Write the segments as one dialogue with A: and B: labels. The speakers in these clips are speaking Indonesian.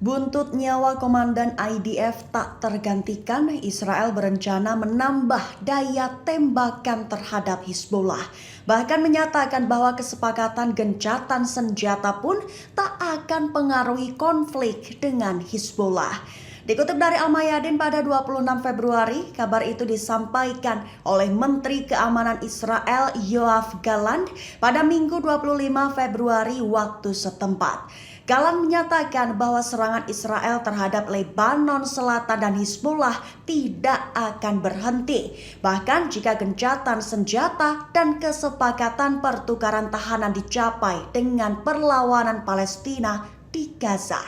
A: Buntut nyawa Komandan IDF tak tergantikan, Israel berencana menambah daya tembakan terhadap Hizbullah. Bahkan menyatakan bahwa kesepakatan gencatan senjata pun tak akan pengaruhi konflik dengan Hizbullah. Dikutip dari Al-Mayadin pada 26 Februari, kabar itu disampaikan oleh Menteri Keamanan Israel Yoav Gallant pada Minggu 25 Februari waktu setempat. Gallant menyatakan bahwa serangan Israel terhadap Lebanon Selatan dan Hizbullah tidak akan berhenti. Bahkan jika gencatan senjata dan kesepakatan pertukaran tahanan dicapai dengan perlawanan Palestina di Gaza.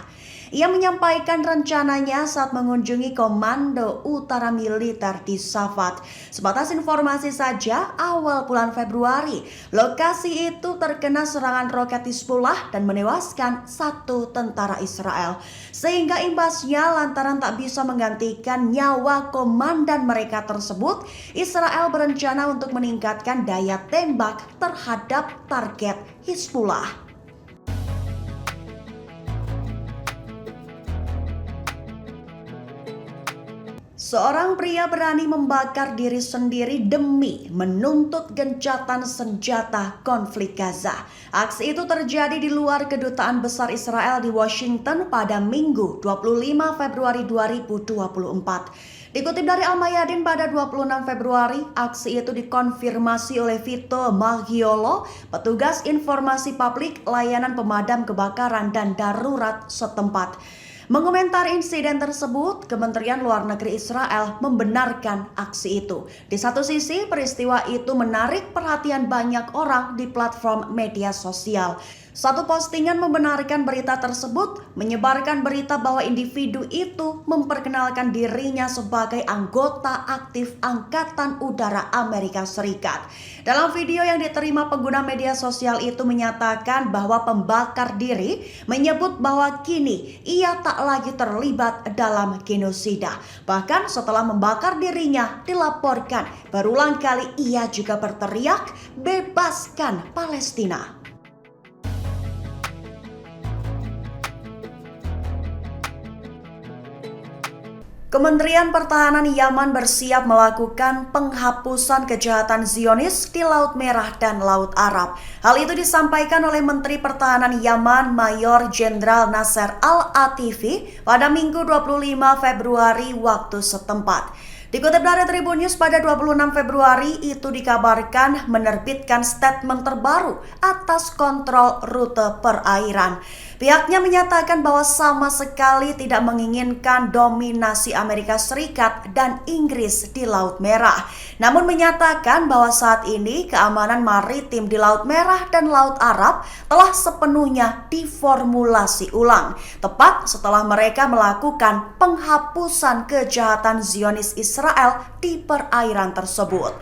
A: Ia menyampaikan rencananya saat mengunjungi Komando Utara Militer di Safat. Sebatas informasi saja, awal bulan Februari, lokasi itu terkena serangan roket Hizbullah dan menewaskan satu tentara Israel. Sehingga imbasnya lantaran tak bisa menggantikan nyawa komandan mereka tersebut, Israel berencana untuk meningkatkan daya tembak terhadap target Hizbullah. Seorang pria berani membakar diri sendiri demi menuntut gencatan senjata konflik Gaza. Aksi itu terjadi di luar Kedutaan Besar Israel di Washington pada Minggu 25 Februari 2024. Dikutip dari Al-Mayadin pada 26 Februari, aksi itu dikonfirmasi oleh Vito Maggiolo, petugas informasi publik layanan pemadam kebakaran dan darurat setempat. Mengomentari insiden tersebut, Kementerian Luar Negeri Israel membenarkan aksi itu. Di satu sisi, peristiwa itu menarik perhatian banyak orang di platform media sosial. Satu postingan membenarkan berita tersebut, menyebarkan berita bahwa individu itu memperkenalkan dirinya sebagai anggota aktif Angkatan Udara Amerika Serikat. Dalam video yang diterima pengguna media sosial itu menyatakan bahwa pembakar diri menyebut bahwa kini ia tak lagi terlibat dalam genosida. Bahkan setelah membakar dirinya dilaporkan berulang kali ia juga berteriak, "Bebaskan Palestina." Kementerian Pertahanan Yaman bersiap melakukan penghapusan kejahatan Zionis di Laut Merah dan Laut Arab. Hal itu disampaikan oleh Menteri Pertahanan Yaman Mayor Jenderal Nasser Al-Atifi pada Minggu 25 Februari waktu setempat. Dikutip dari Tribun News pada 26 Februari, itu dikabarkan menerbitkan statement terbaru atas kontrol rute perairan. Pihaknya menyatakan bahwa sama sekali tidak menginginkan dominasi Amerika Serikat dan Inggris di Laut Merah. Namun menyatakan bahwa saat ini keamanan maritim di Laut Merah dan Laut Arab telah sepenuhnya diformulasi ulang. Tepat setelah mereka melakukan penghapusan kejahatan Zionis Israel di perairan tersebut.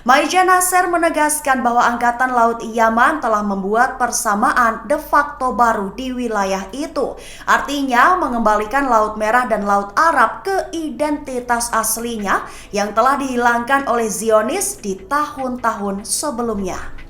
A: Maija Nasser menegaskan bahwa Angkatan Laut Yaman telah membuat persamaan de facto baru di wilayah itu. Artinya mengembalikan Laut Merah dan Laut Arab ke identitas aslinya yang telah dihilangkan oleh Zionis di tahun-tahun sebelumnya.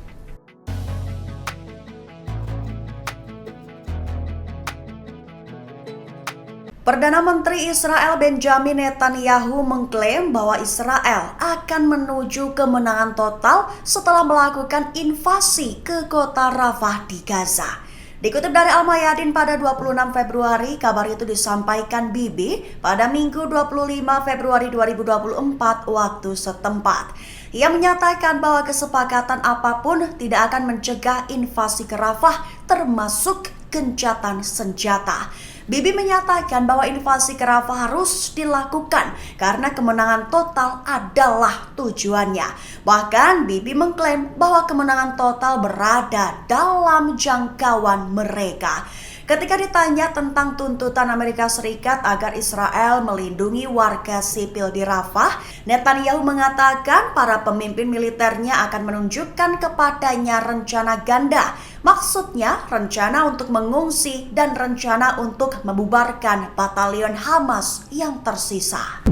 A: Perdana Menteri Israel Benjamin Netanyahu mengklaim bahwa Israel akan menuju kemenangan total setelah melakukan invasi ke kota Rafah di Gaza. Dikutip dari Al-Mayadin pada 26 Februari, kabar itu disampaikan Bibi pada Minggu 25 Februari 2024 waktu setempat. Ia menyatakan bahwa kesepakatan apapun tidak akan mencegah invasi ke Rafah termasuk gencatan senjata. Bibi menyatakan bahwa invasi ke Rafah harus dilakukan karena kemenangan total adalah tujuannya. Bahkan Bibi mengklaim bahwa kemenangan total berada dalam jangkauan mereka. Ketika ditanya tentang tuntutan Amerika Serikat agar Israel melindungi warga sipil di Rafah, Netanyahu mengatakan para pemimpin militernya akan menunjukkan kepadanya rencana ganda. Maksudnya rencana untuk mengungsi dan rencana untuk membubarkan batalion Hamas yang tersisa.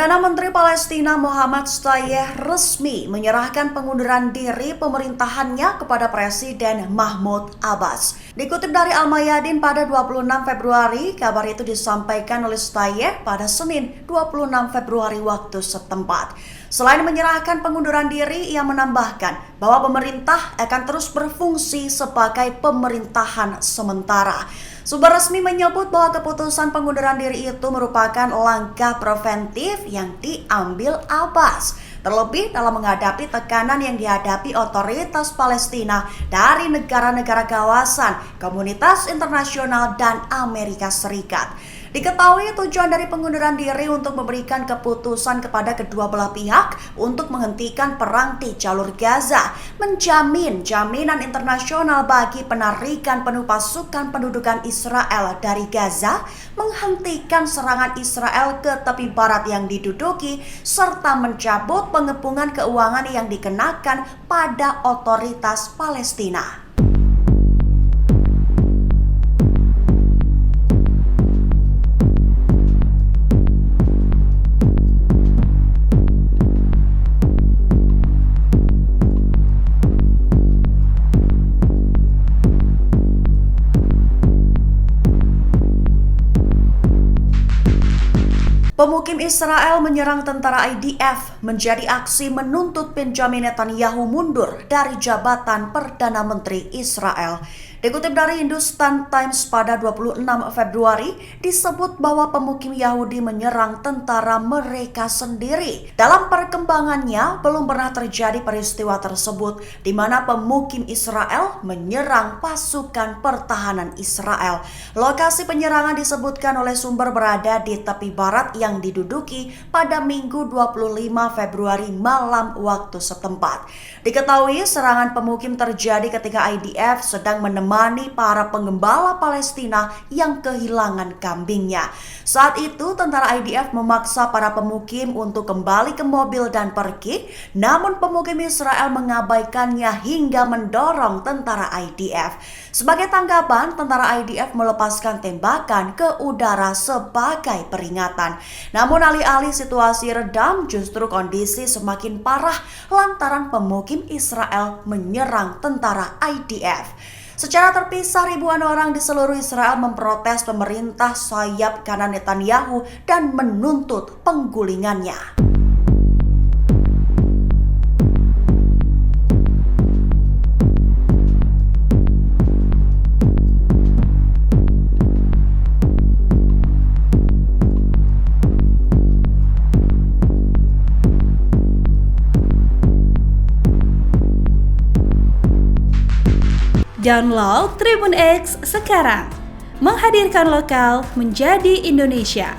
A: Perdana Menteri Palestina Muhammad Shtayyeh resmi menyerahkan pengunduran diri pemerintahannya kepada Presiden Mahmud Abbas. Dikutip dari Al-Mayadin pada 26 Februari, kabar itu disampaikan oleh Shtayyeh pada Senin 26 Februari waktu setempat. Selain menyerahkan pengunduran diri, ia menambahkan bahwa pemerintah akan terus berfungsi sebagai pemerintahan sementara. Sumber resmi menyebut bahwa keputusan pengunduran diri itu merupakan langkah preventif yang diambil Abbas, terlebih dalam menghadapi tekanan yang dihadapi otoritas Palestina dari negara-negara kawasan, komunitas internasional, dan Amerika Serikat. Diketahui tujuan dari pengunduran diri untuk memberikan keputusan kepada kedua belah pihak untuk menghentikan perang di jalur Gaza, menjamin jaminan internasional bagi penarikan penuh pasukan pendudukan Israel dari Gaza, menghentikan serangan Israel ke tepi barat yang diduduki, serta mencabut pengepungan keuangan yang dikenakan pada otoritas Palestina. Pemukim Israel menyerang tentara IDF menjadi aksi menuntut Benjamin Netanyahu mundur dari jabatan Perdana Menteri Israel. Dikutip dari Hindustan Times pada 26 Februari, disebut bahwa pemukim Yahudi menyerang tentara mereka sendiri. Dalam perkembangannya, belum pernah terjadi peristiwa tersebut di mana pemukim Israel menyerang pasukan pertahanan Israel. Lokasi penyerangan disebutkan oleh sumber berada di tepi barat yang diduduki pada Minggu 25 Februari malam waktu setempat. Diketahui serangan pemukim terjadi ketika IDF sedang menemani para penggembala Palestina yang kehilangan kambingnya. Saat itu tentara IDF memaksa para pemukim untuk kembali ke mobil dan pergi, namun pemukim Israel mengabaikannya hingga mendorong tentara IDF. Sebagai tanggapan, tentara IDF melepaskan tembakan ke udara sebagai peringatan. Namun alih-alih situasi redam, justru kondisi semakin parah lantaran pemukim Israel menyerang tentara IDF. Secara terpisah, ribuan orang di seluruh Israel memprotes pemerintah sayap kanan Netanyahu dan menuntut penggulingannya.
B: Download Tribun X sekarang, menghadirkan lokal menjadi Indonesia.